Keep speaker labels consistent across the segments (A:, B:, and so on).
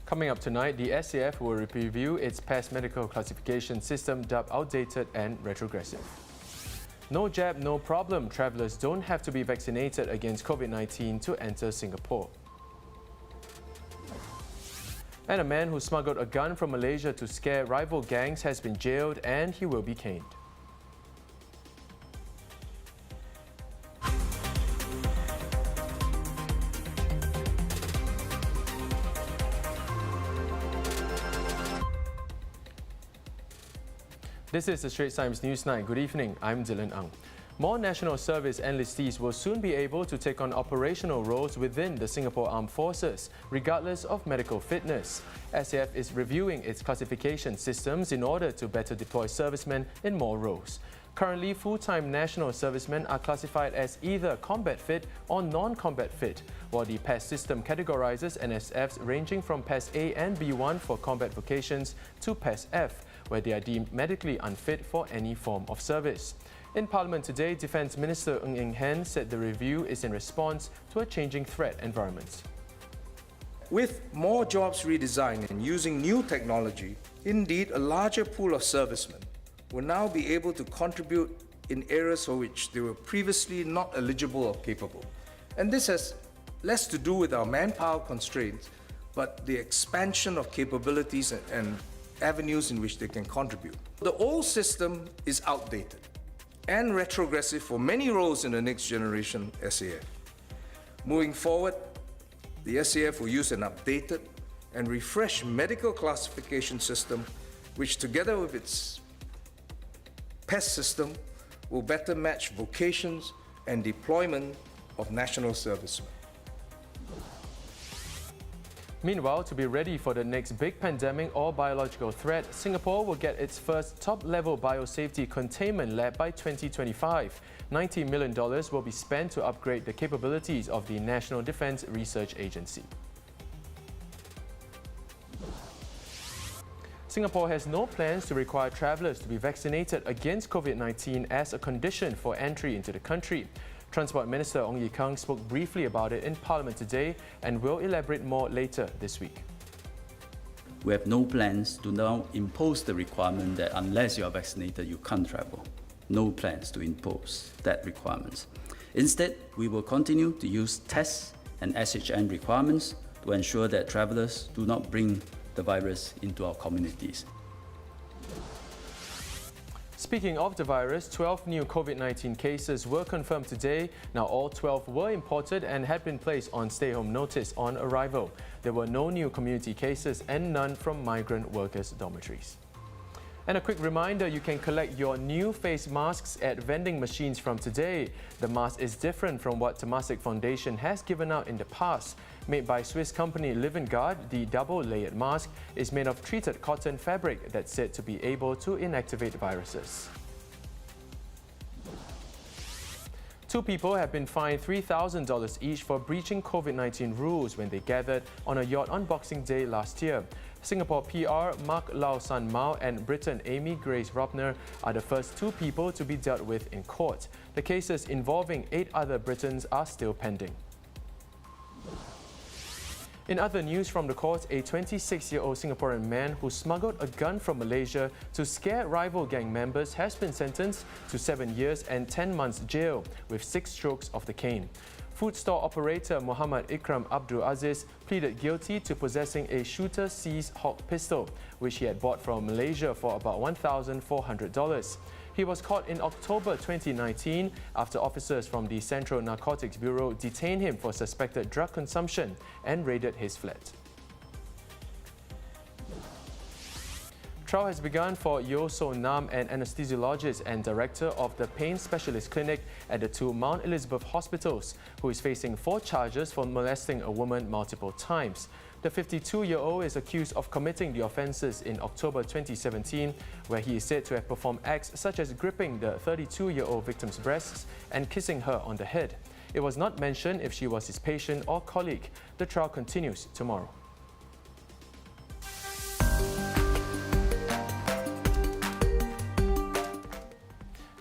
A: Coming up tonight, the SAF will review its PES medical classification system dubbed outdated and retrogressive. No jab, no problem. Travellers don't have to be vaccinated against COVID-19 to enter Singapore. And a man who smuggled a gun from Malaysia to scare rival gangs has been jailed and he will be caned. This is the Straits Times Newsnight. Good evening, I'm Dylan Ang. More national service enlistees will soon be able to take on operational roles within the Singapore Armed Forces, regardless of medical fitness. SAF is reviewing its classification systems in order to better deploy servicemen in more roles. Currently, full-time national servicemen are classified as either combat fit or non-combat fit, while the PES system categorizes NSFs ranging from PES A and B1 for combat vocations to PES F, where they are deemed medically unfit for any form of service. In Parliament today, Defence Minister Ng Eng Hen said the review is in response to a changing threat environment.
B: With more jobs redesigned and using new technology, indeed a larger pool of servicemen will now be able to contribute in areas for which they were previously not eligible or capable. And this has less to do with our manpower constraints, but the expansion of capabilities and avenues in which they can contribute. The old system is outdated and retrogressive for many roles in the next generation SAF. Moving forward, the SAF will use an updated and refreshed medical classification system, which together with its PES system will better match vocations and deployment of national servicemen.
A: Meanwhile, to be ready for the next big pandemic or biological threat, Singapore will get its first top-level biosafety containment lab by 2025. $90 million will be spent to upgrade the capabilities of the National Defence Research Agency. Singapore has no plans to require travellers to be vaccinated against COVID-19 as a condition for entry into the country. Transport Minister Ong Ye Kung spoke briefly about it in Parliament today and will elaborate more later this week.
C: We have no plans to now impose the requirement that unless you are vaccinated, you can't travel. No plans to impose that requirement. Instead, we will continue to use tests and SHN requirements to ensure that travellers do not bring the virus into our communities.
A: Speaking of the virus, 12 new COVID-19 cases were confirmed today. Now all 12 were imported and had been placed on stay-home notice on arrival. There were no new community cases and none from migrant workers' dormitories. And a quick reminder, you can collect your new face masks at vending machines from today. The mask is different from what Temasek Foundation has given out in the past. Made by Swiss company Livengard, the double-layered mask is made of treated cotton fabric that's said to be able to inactivate viruses. Two people have been fined $3,000 each for breaching COVID-19 rules when they gathered on a yacht on Boxing Day last year. Singapore PR Mark Lau San Mao and Briton Amy Grace Robner are the first two people to be dealt with in court. The cases involving 8 other Britons are still pending. In other news from the court, a 26-year-old Singaporean man who smuggled a gun from Malaysia to scare rival gang members has been sentenced to 7 years and 10 months jail with 6 strokes of the cane. Food store operator Muhammad Ikram Abdul Aziz pleaded guilty to possessing a Shooter Seas Hawk pistol, which he had bought from Malaysia for about $1,400. He was caught in October 2019 after officers from the Central Narcotics Bureau detained him for suspected drug consumption and raided his flat. Trial has begun for Yeo So Nam, an anesthesiologist and director of the pain specialist clinic at the 2 Mount Elizabeth hospitals, who is facing 4 charges for molesting a woman multiple times. The 52-year-old is accused of committing the offences in October 2017, where he is said to have performed acts such as gripping the 32-year-old victim's breasts and kissing her on the head. It was not mentioned if she was his patient or colleague. The trial continues tomorrow.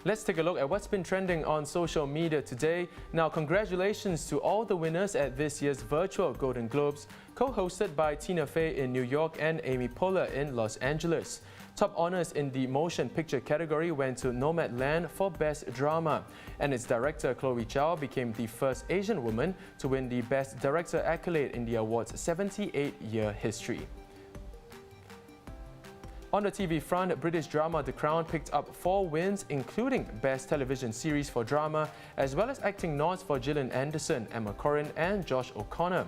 A: Let's take a look at what's been trending on social media today. Now, congratulations to all the winners at this year's virtual Golden Globes, co-hosted by Tina Fey in New York and Amy Poehler in Los Angeles. Top honors in the motion picture category went to Nomadland for Best Drama, and its director Chloe Zhao became the first Asian woman to win the Best Director accolade in the award's 78-year history. On the TV front, British drama The Crown picked up 4 wins, including Best Television Series for Drama, as well as acting nods for Gillian Anderson, Emma Corrin and Josh O'Connor.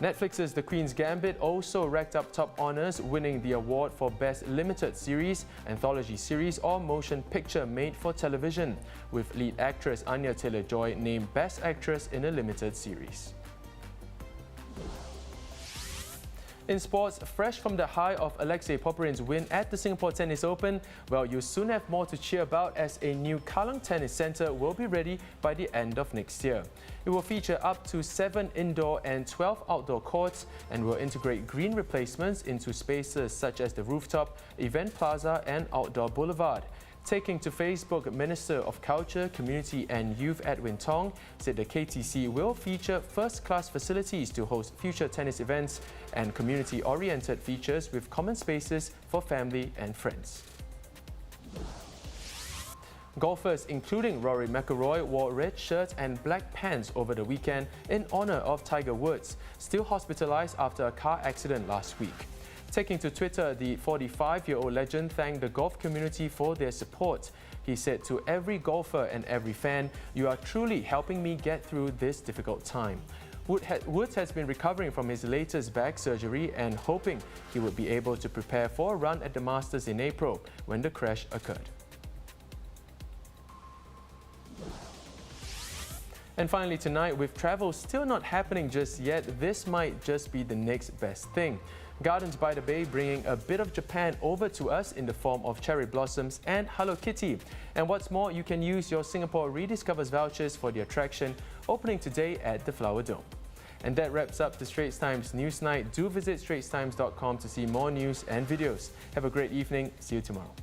A: Netflix's The Queen's Gambit also racked up top honors, winning the award for Best Limited Series, Anthology Series or Motion Picture Made for Television, with lead actress Anya Taylor-Joy named Best Actress in a Limited Series. In sports, fresh from the high of Alexei Popirin's win at the Singapore Tennis Open, well, you'll soon have more to cheer about as a new Kallang Tennis Centre will be ready by the end of next year. It will feature up to 7 indoor and 12 outdoor courts and will integrate green replacements into spaces such as the rooftop, event plaza and outdoor boulevard. Taking to Facebook, Minister of Culture, Community and Youth Edwin Tong said the KTC will feature first-class facilities to host future tennis events and community-oriented features with common spaces for family and friends. Golfers, including Rory McIlroy, wore red shirts and black pants over the weekend in honour of Tiger Woods, still hospitalised after a car accident last week. Taking to Twitter, the 45-year-old legend thanked the golf community for their support. He said, "To every golfer and every fan, you are truly helping me get through this difficult time." Woods has been recovering from his latest back surgery and hoping he would be able to prepare for a run at the Masters in April when the crash occurred. And finally tonight, with travel still not happening just yet, this might just be the next best thing. Gardens by the Bay bringing a bit of Japan over to us in the form of cherry blossoms and Hello Kitty. And what's more, you can use your Singapore Rediscovers vouchers for the attraction opening today at the Flower Dome. And that wraps up the Straits Times Newsnight. Do visit straitstimes.com to see more news and videos. Have a great evening. See you tomorrow.